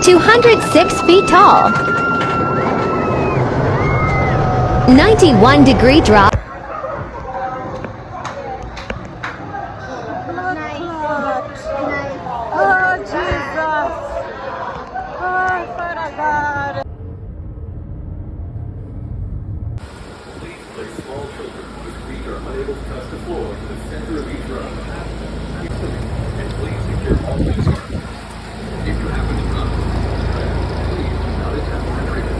206 feet tall. 91-degree drop. Oh, Jesus. Oh, Father God. Please place small children whose feet are unable to touch the floor in the center of each row. And please secure all things. If you happen to drop them, please do not attempt to retrieve them.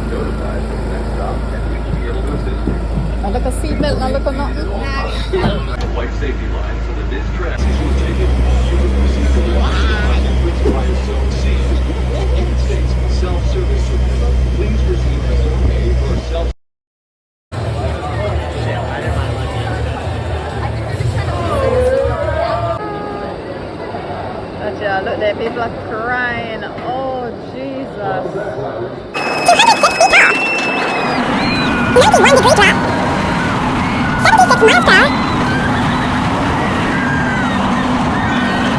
Notify us of the next stop and we will be able to assist you. Now look at seatbelt, now look at nothing. White safety line so that this track will take it. You will receive the which requires zone C. United States self-service system. Please proceed to zone A for self. Look there, people are crying. Oh, Jesus. 91-degree drop. 76 miles per hour.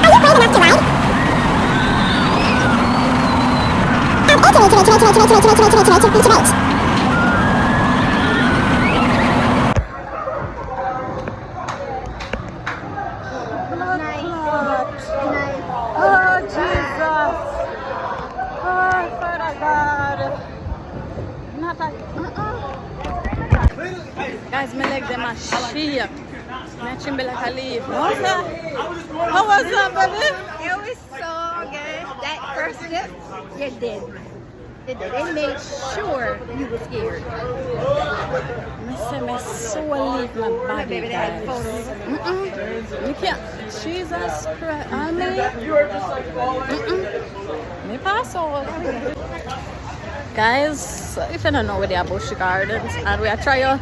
Are you brave enough to ride? Reach the boat. Oh, Jesus. Oh, Father God. Not like, Guys, my legs, them are shake. My chin be like a leaf. How was that? How was that, baby? It was so good. That first step, you did. They made sure you were scared. My soul leave my body, Baby, they had guys. photos. You can't. Jesus Christ. I mean, you are just like falling. Me pass over. Guys, if you don't know where they are, Busch Gardens, and we are trying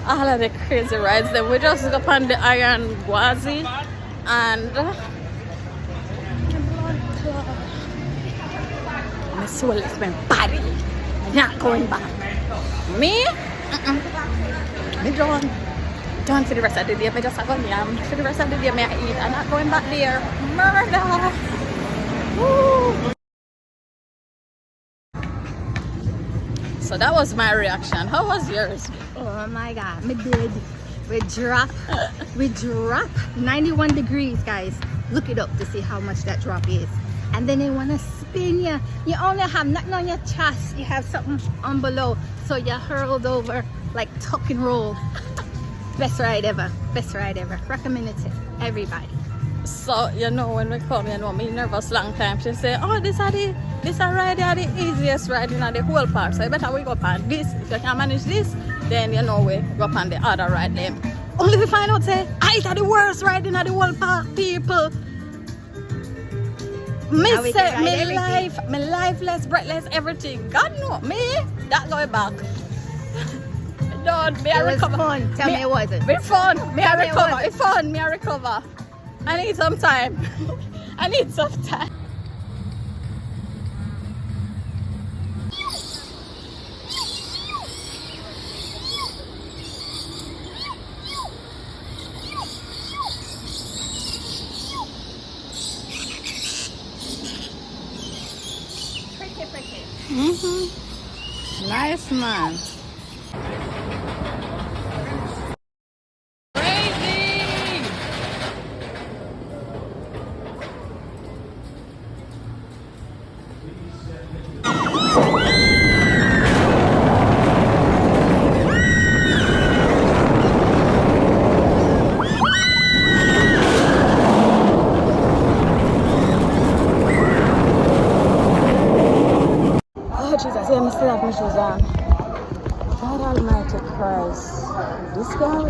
all of the crazy rides, then we just go on the Iron Gwazi and my soul is my body. I'm not going back. Me? Me done for the rest of the day. I just have a yam. For the rest of the day, I eat. I'm not going back there. Murder. Woo. So that was my reaction. How was yours? Oh my God, me did. We drop 91 degrees, guys. Look it up to see how much that drop is. And then they want to spin you. You only have nothing on your chest. You have something on below. So you hurled over like tuck and roll. Best ride ever. Best ride ever. Recommend it to everybody. So, you know, when we come, you know, me nervous long time. She say, oh, this ride are the easiest ride in the whole park. So you better we go up on this. If you can manage this, then you know we go up on the other ride them. Only we find out say, I are the worst ride in the whole park, people. Me say, me lifeless, breathless, everything. God know, me, that going back. Don't, me I recover. Fun. Tell me it wasn't. It's fun. Me I recover. It's fun. Me I recover. I need some time. I need some time. Nice man. Jesus, I still have my shoes on. God Almighty Christ. This guy.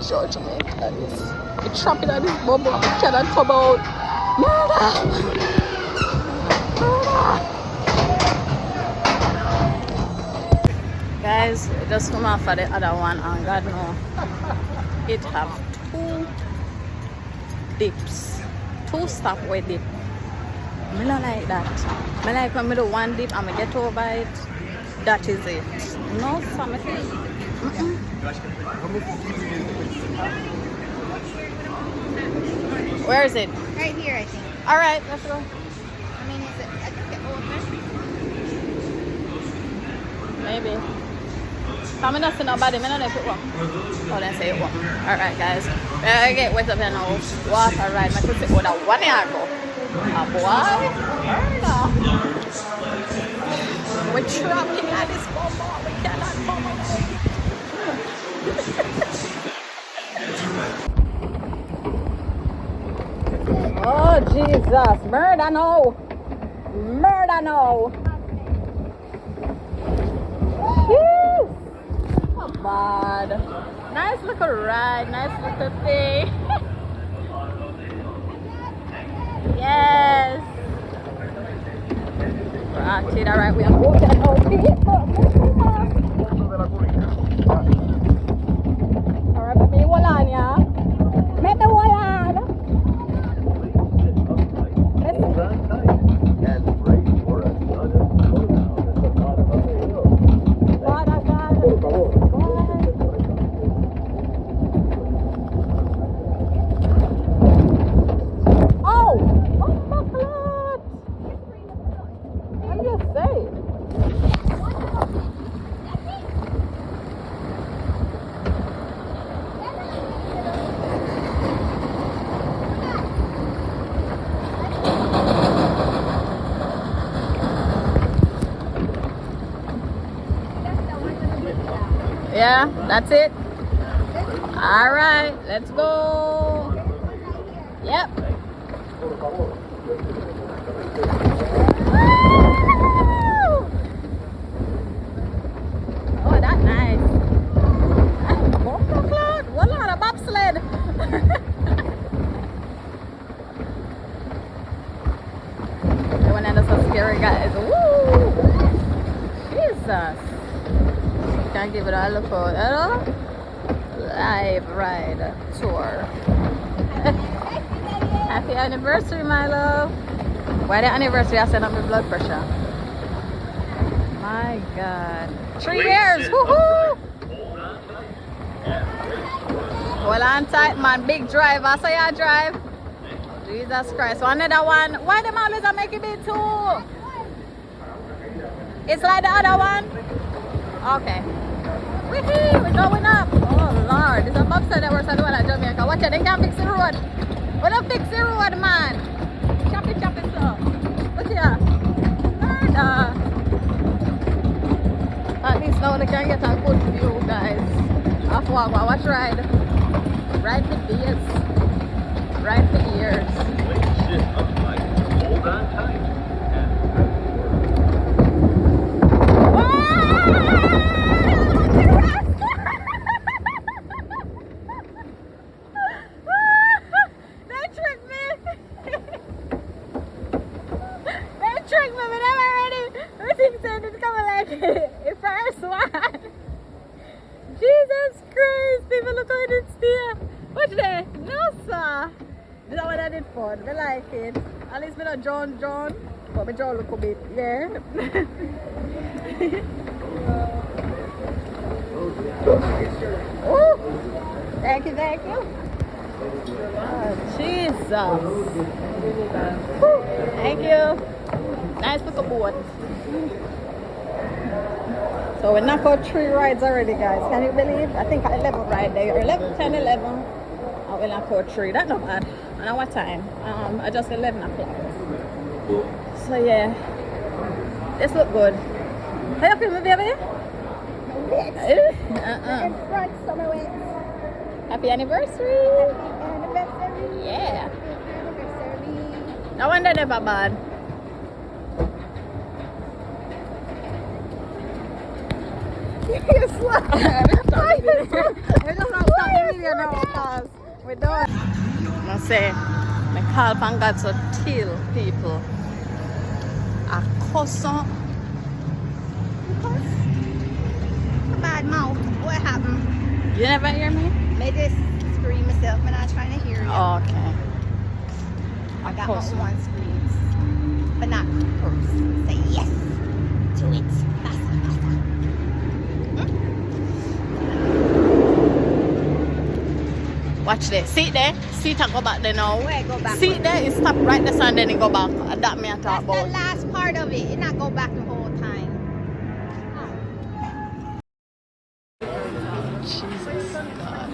George Jamaica. It's trapping at this bubble. I cannot come out. Murder! Guys, just come off for the other one and God know it have 2 dips, 2 stop with dip. Me not like that. Me like when me do one dip and me get over it. That is it. No, something. Where is it? Right here, I think. All right, let's go. I mean, is it open? Maybe. I'm not seeing nobody. I'm not if it walk. Oh, then say it walk. All right, guys. I get wet up here now. Walk all right. My foot sit with a 1 year ago. A boy. We're trapping at this ball. We cannot come away. Oh, Jesus. Murder no. Murder no. Jeez. Not bad. Nice little ride. Nice little thing. Yes. Right, all right. We are walking out. All right, baby. Hold on, yeah. Make the wall on. Yeah, that's it. All right, let's go. Yep. Oh, that's nice. What on a bobsled? The one that's so scary, guys. Woo! Jesus. Can't give it a look for live ride tour. Happy anniversary, my love. Why the anniversary? I sent up my blood pressure. My God. 3 years. Woohoo! Hold on tight, man. Big drive. I say I drive. Jesus Christ. So another one. Why them always make it big too? It's like the other one. Okay. Wee-hee, we're going up. Oh Lord, there's a bobsled that works on the one at Jamaica. Watch it, they can't fix the road. We don't fix the road, man. Chop it, so. What's here? At least now they can get a good view, guys. Of what? Watch ride. Ride for days. Ride for years. Hold on tight. Jesus Christ, people are trying to steer. Watch that. No, sir. This is what I did for. I like it. At least me not John. But my jaw look a bit, yeah. Oh, thank you. Oh, Jesus. Thank you. Nice little boat. So we knocked out 3 rides already, guys. Can you believe? I think 11 ride there. 11, 10, 11. I will knock out 3. That's not bad. And at what time? I just 11 o'clock. So yeah. This look good. How you feel, my baby? In front, summer wet. Happy anniversary. Anniversary. Yeah. Anniversary. No wonder never bad. You're slow. We're done. I say, I call upon God to tell people a cousin. Bad mouth. What happened? You never hear me? May just scream myself when I'm trying to hear you. Oh, okay. I got my one screams. but not cruise. Say yes to it. Faster, faster. Watch this. See it there? See it and go back there now. Where go back? See it there? It stop right there and then it go back. That me I talk That's the about. last part of it. It not go back the whole time. Jesus God.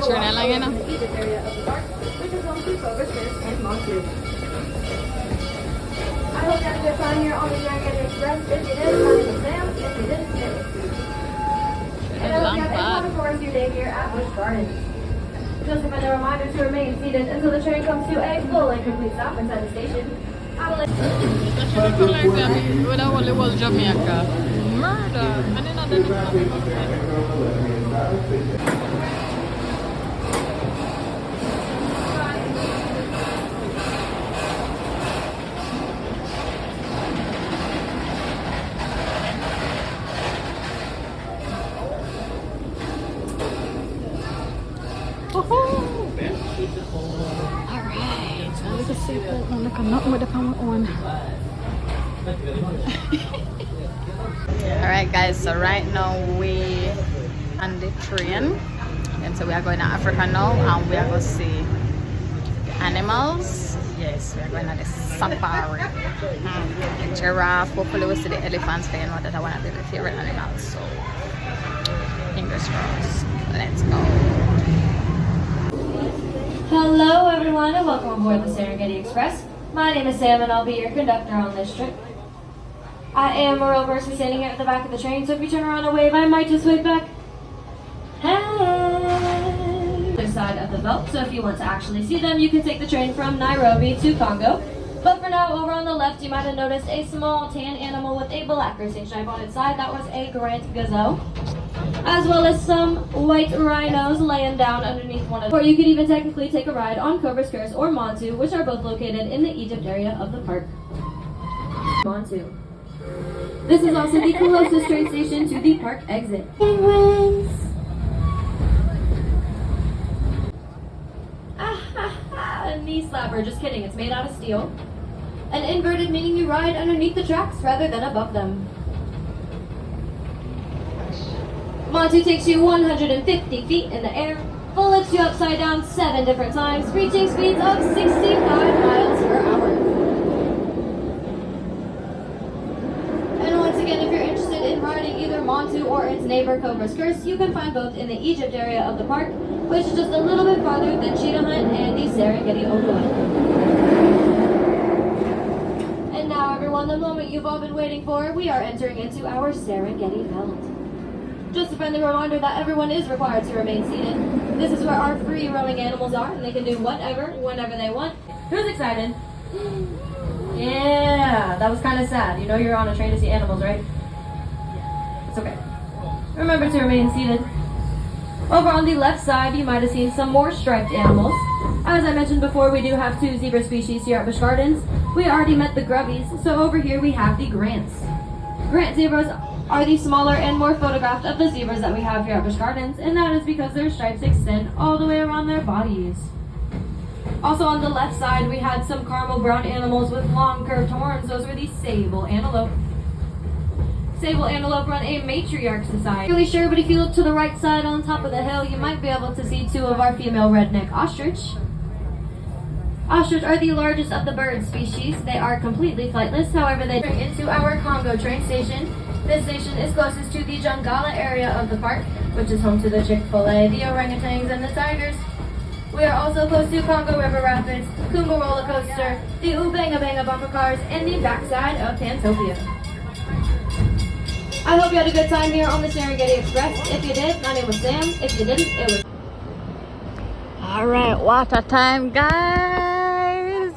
Turn that lang yan ah. I hope you had a good time here on the Serengeti Express. If you did, my name is Sam. If you didn't, and I hope you have a fun rest of your day here at Busch Gardens. Just a final reminder to remain seated until the train comes to a full and complete stop inside the station. I will let Wala wala wala Jamaica. Murder. Ano na din Alright, so look at seatbelt on. Nakanood mo pa mo on. Alright guys, so right now we on the train and so we are going to Africa now and we are going to see the animals. Yes, we are going to the safari. The giraffe, hopefully we'll see the elephants, because you know that are one of my favorite animals, so fingers crossed. Let's go. Hello everyone and welcome aboard the Serengeti Express. My name is Sam and I'll be your conductor on this trip. I am a real person standing here at the back of the train, so if you turn around and wave, I might just wave back. Hey! This side of the belt, so if you want to actually see them, you can take the train from Nairobi to Congo. But for now, over on the left, you might have noticed a small tan animal with a black racing stripe on its side. That was a Grand Gazelle. As well as some white rhinos laying down underneath one of them. Or you could even technically take a ride on Cobra Curse or Montu, which are both located in the Egypt area of the park. Montu. This is also the closest train station to the park exit. Penguins! A knee slapper, just kidding, it's made out of steel. An inverted meaning you ride underneath the tracks rather than above them. Montu takes you 150 feet in the air, flips you upside down 7 different times, reaching speeds of 65 miles per hour. And once again, if you're interested in riding either Montu or its neighbor Cobra's Curse, you can find both in the Egypt area of the park, which is just a little bit farther than Cheetah Hunt and the Serengeti Overland. And now everyone, the moment you've all been waiting for, we are entering into our Serengeti Belt. Just a friendly reminder that everyone is required to remain seated. This is where our free roaming animals are, and they can do whatever, whenever they want. Who's excited? Yeah, that was kind of sad. You know you're on a train to see animals, right? It's okay. Remember to remain seated. Over on the left side, you might have seen some more striped animals. As I mentioned before, we do have 2 zebra species here at Busch Gardens. We already met the grubbies, so over here we have the grants. Grant zebras are the smaller and more photographed of the zebras that we have here at Busch Gardens, and that is because their stripes extend all the way around their bodies. Also on the left side, we had some caramel brown animals with long curved horns. Those were the sable antelope. Sable antelope run a matriarch society. Not really sure, but if you look to the right side on top of the hill, you might be able to see 2 of our female redneck ostrich. Ostrich are the largest of the bird species. They are completely flightless, however they bring into our Congo train station. This station is closest to the Jangala area of the park, which is home to the Chick-fil-A, the orangutans, and the tigers. We are also close to Congo River Rapids, Kumba roller coaster, the Ubanga Banga bumper cars, and the backside of Tantopia. I hope you had a good time here on the Serengeti Express. If you did, my name was Sam. If you didn't, it was... Alright, water time, guys.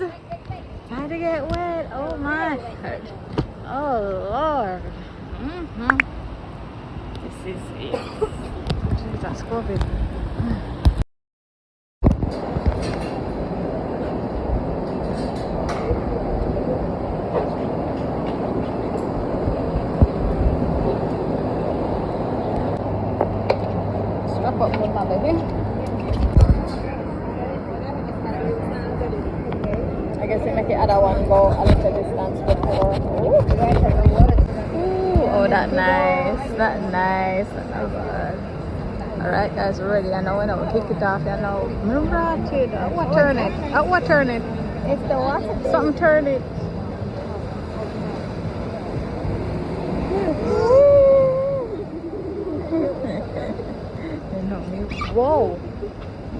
Time to get wet. Oh my. Oh Lord. This is it. Jesus, COVID. Strap up with my baby. I guess we make the other one go a little distance before. Ooh, oh, that nice. That nice. That good. Alright, guys, we're ready. I know when I will kick it off. I know. What turn it? What turn it? It's the what? Something turn it. Whoa.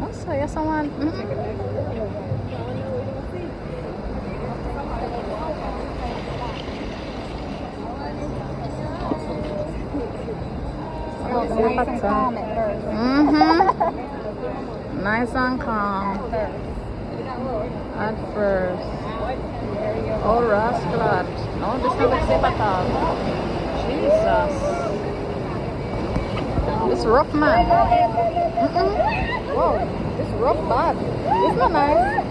Oh, so yeah, someone. Nice and calm at first. Oh, rascal. No, this not safe at all. Jesus. This rough, man. Whoa, this rough bad. It's not nice.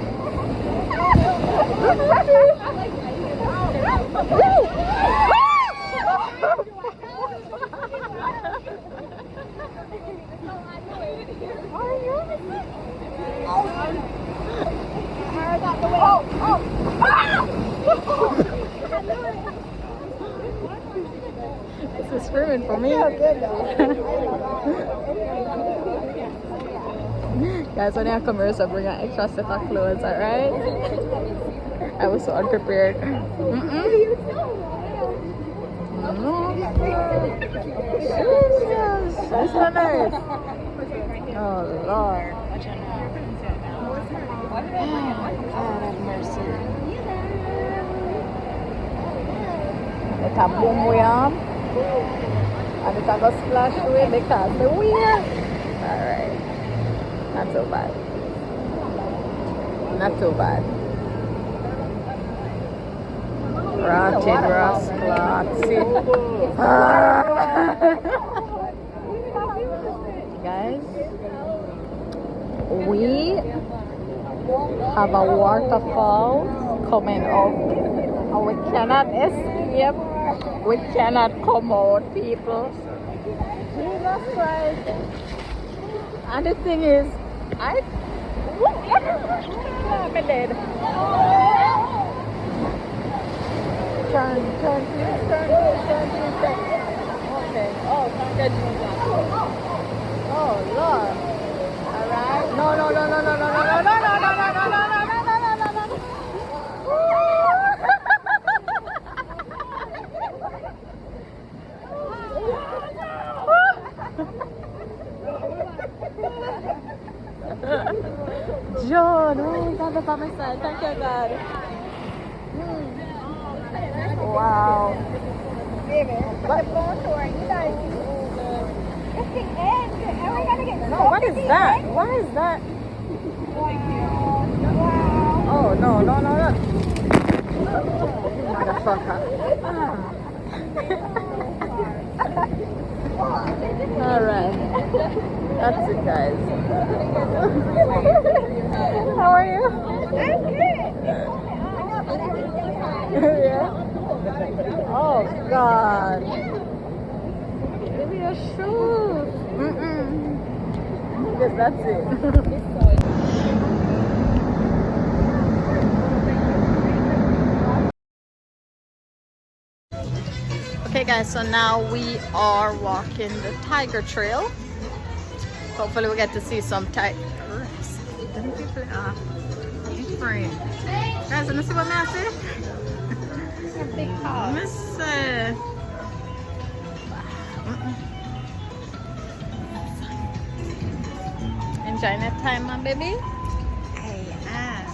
This is screaming for me. Guys, when I come here, so bring an extra set of clothes, alright? I was so unprepared. Jesus, it's so nice. Oh Lord. God have mercy. It's a boom wheel. And it's a go splash away because the wheel. Alright. Not so bad. Not so bad. Rotted Guys, we have a waterfall coming up and we cannot escape. We cannot come out, people. Jesus Christ. And the thing is, I'm dead. Turn, please, turn. Okay. Oh, thank goodness. Oh, Lord. Alright. No. John, oh God, that's on my side. Thank you, God. Wow. No, what is that? What is that? Oh, no. Motherfucker. Alright. That's it, guys. How are you? I'm good. Yeah. Oh God. Give me your shoes. Yes, that's it. Okay guys, so now we are walking the tiger trail. Hopefully we get to see some tigers. Guys, let me see what I see. Big paws. enjoying your time, my baby? I am.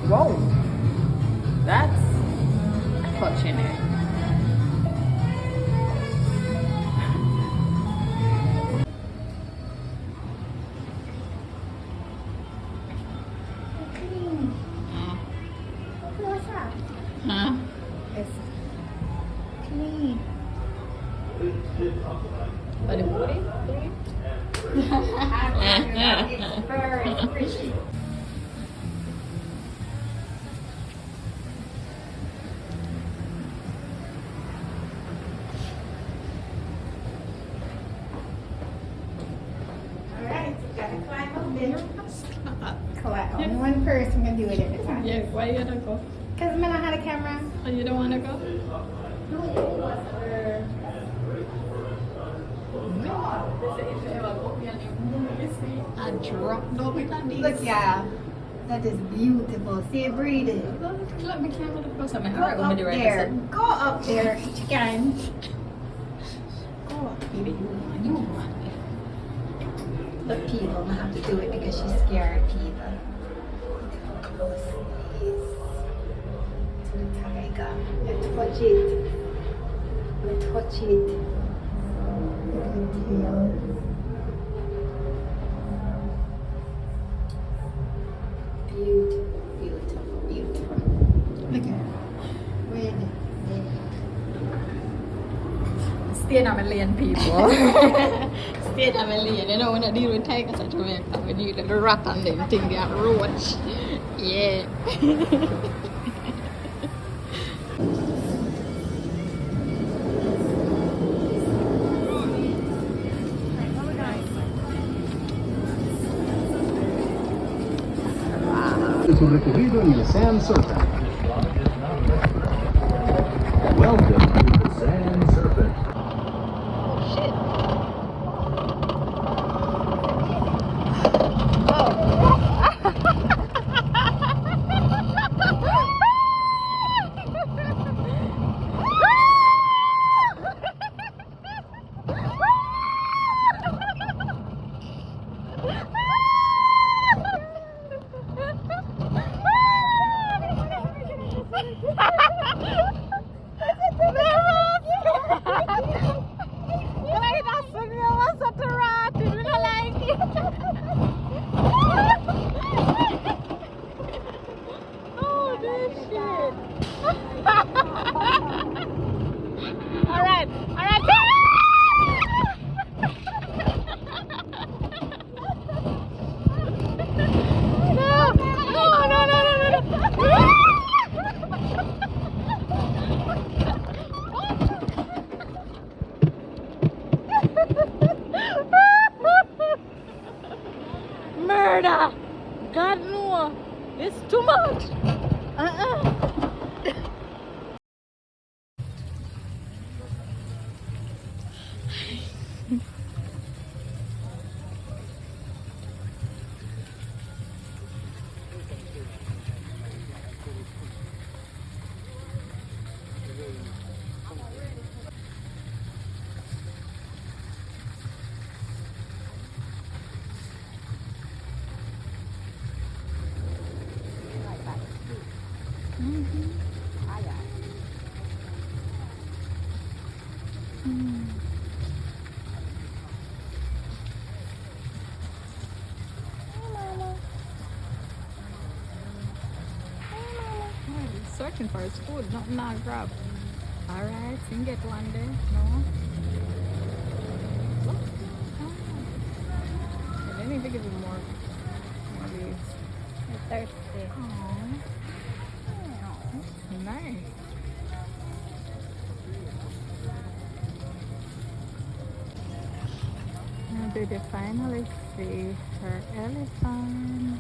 Whoa, that's touching it. Huh? It's clean. But the booty? It's very pretty. Alright, you gotta climb up there. Only one person can do it at a time. Yeah, why you don't go? Because I'm not had a camera. Oh, you don't want to go? I dropped over that Look, yeah. That is beautiful. See it breathing. Let me camera the first time. Go up there. Go up there if you can. Go up, baby. You want Look, people, I'm gonna have to do it because she's scared, people. Look how close it is to the tiger. Let's touch it. Let's touch it. Look at the tail. Beautiful, beautiful, beautiful. Look at her. Red. Stay in a million people. Stay in a million. You know when I deal with tigers at Jamaica, when you the rat and them think they are roach. Yeah. Es un recorrido en el Sand Serpent. Welcome to the Sand Serpent. Murder! God no! It's too much! Searching for his food, nothing not grab. Alright, you can get one day. No? Look. Oh. They need to give him more of these. You're thirsty. Aww. Nice. Now did they finally see her elephant?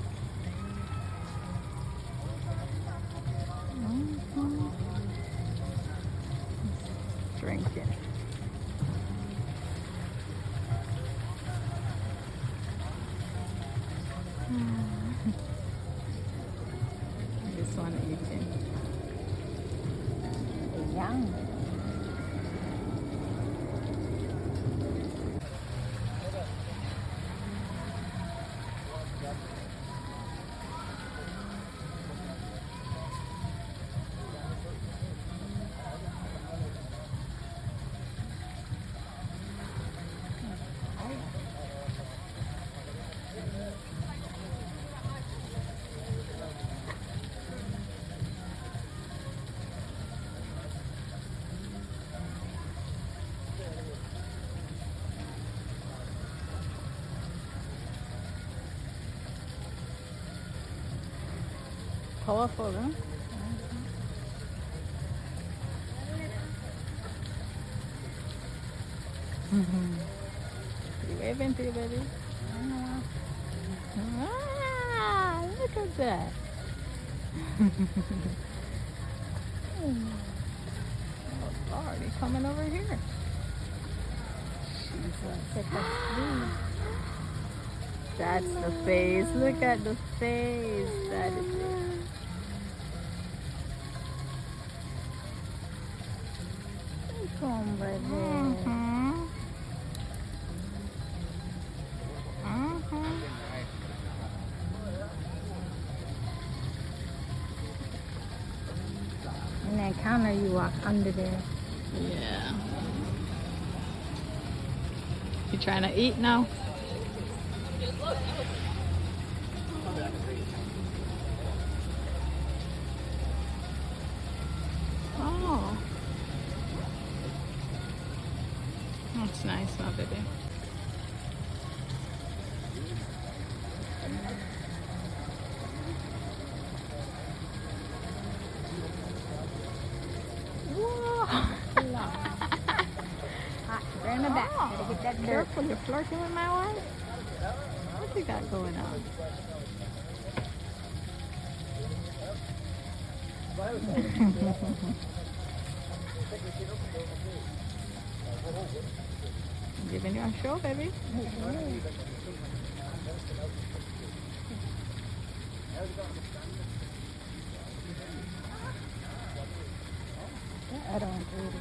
Drinking. This one eating Powerful, huh? You waving to you, baby? Ah, look at that. Oh, Lord, he's coming over here. That's the face. Look at the face. That is it. Come, baby. In that counter, you walk under there. Yeah. You trying to eat now? Oh. That's nice, my baby. Right in the back. Gotta get that dirt. Careful, you're flirting with my wife? What you got going on? Giving you a show, baby. I don't agree.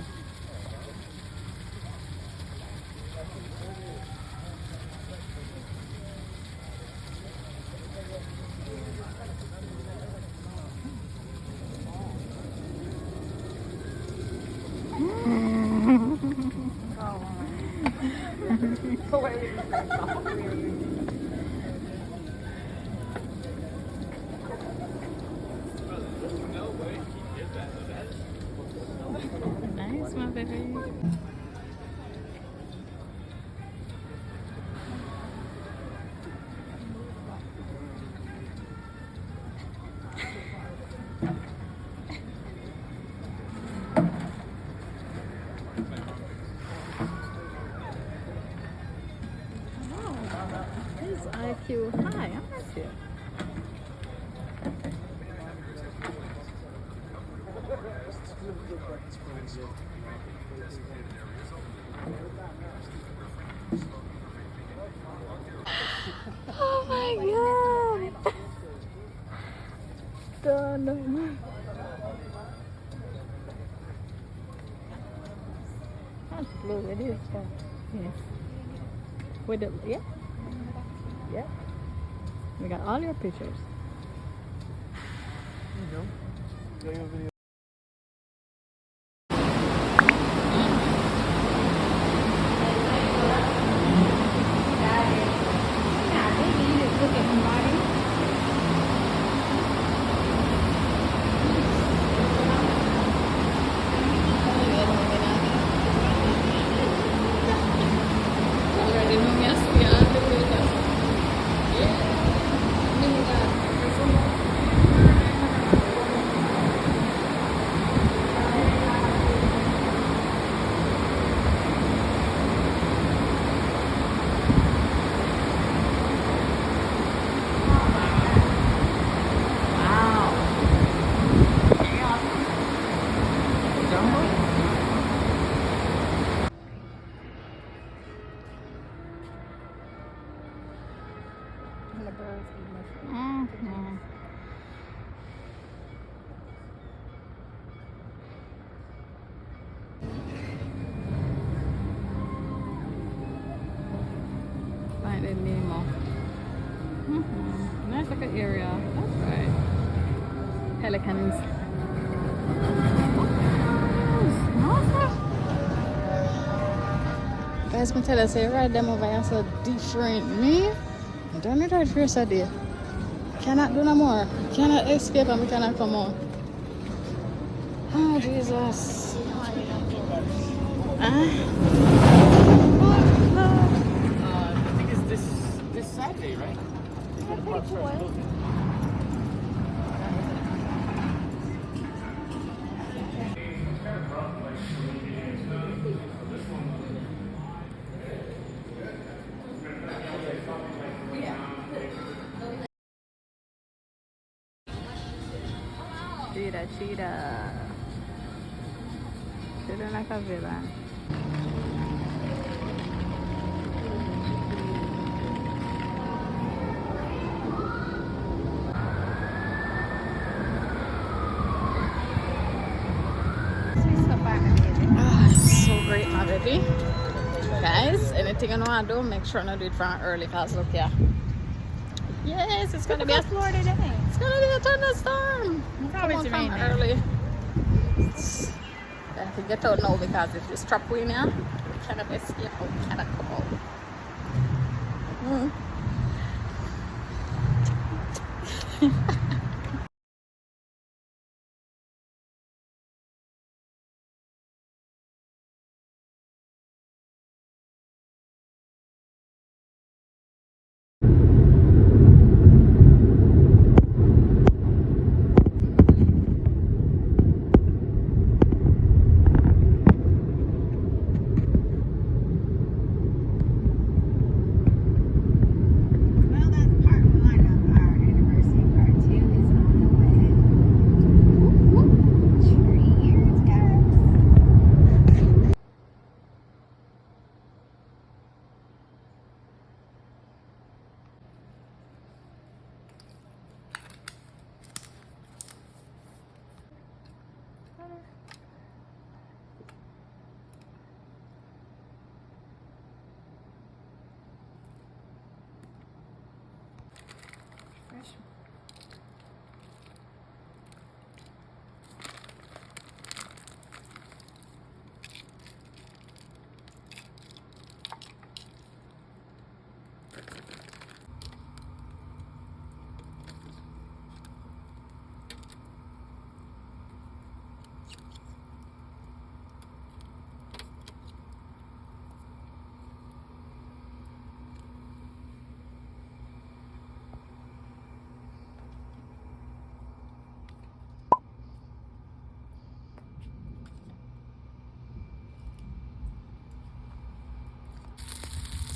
Nice, my baby. His IQ high, aren't you? Oh my god! Don't. That's blue, it is. Yes. With the, yeah. Yeah. We got all your pictures. Finding Nemo. Nice little area. That's right. Pelicans. Guys, me tell you, say right them over here so different. Me, don't need to first a day. Cannot do no more. Cannot escape and we cannot come out. Oh Jesus. I think it's this Saturday, right? Cheetah. Cheetah like a villain. It's so great, my baby. Guys, anything you want to do, make sure to do it from early, cause look here. Yes, it's gonna be a Florida day. It's gonna be a thunderstorm. Come on, from early. I have to get out now because if this trap we now, we cannot escape out, we cannot come out. Well, that's part one of our anniversary. Part two is on the way. Cheers, guys.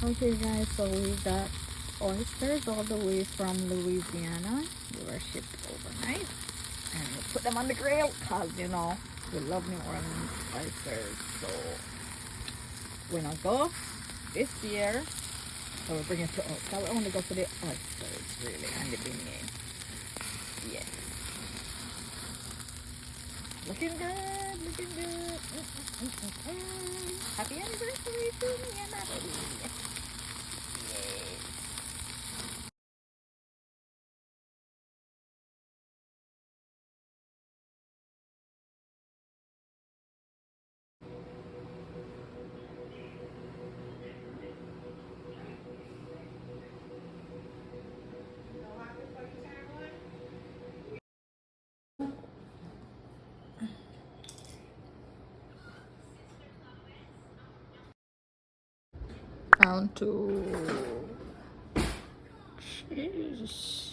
Okay guys, so we got oysters all the way from Louisiana. They were shipped overnight. And we put them on the grill because, you know, we love New Orleans oysters. So we're gonna go this year. So we bring it to us. So we only go for the oysters really and the beignet. Yes. Looking good, looking good. Happy anniversary to me and my baby. Round two. Cheers.